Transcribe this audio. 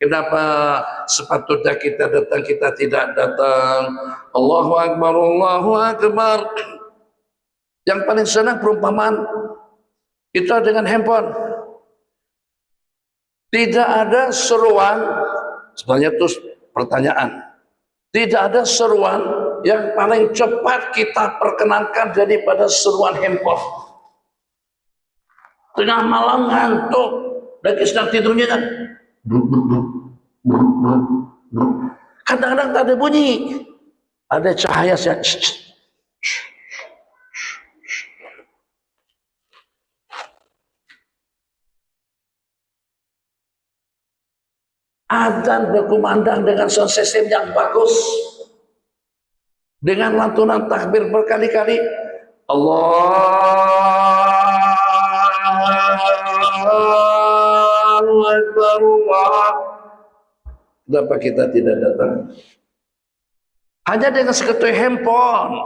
Kenapa sepatutnya kita datang, kita tidak datang? Allahu Akbar, Allahu Akbar. Yang paling senang perumpamaan itu dengan handphone. Tidak ada seruan, sebenarnya itu pertanyaan. Tidak ada seruan yang paling cepat kita perkenankan daripada seruan handphone. Tengah malam ngantuk, lagi sedang tidurnya kan. Kadang-kadang tak ada bunyi, ada cahaya yang adzan berkumandang dengan sound system yang bagus, dengan lantunan takbir berkali-kali. Allahu Akbar. Kenapa kita tidak datang? Hanya dengan seketul handphone.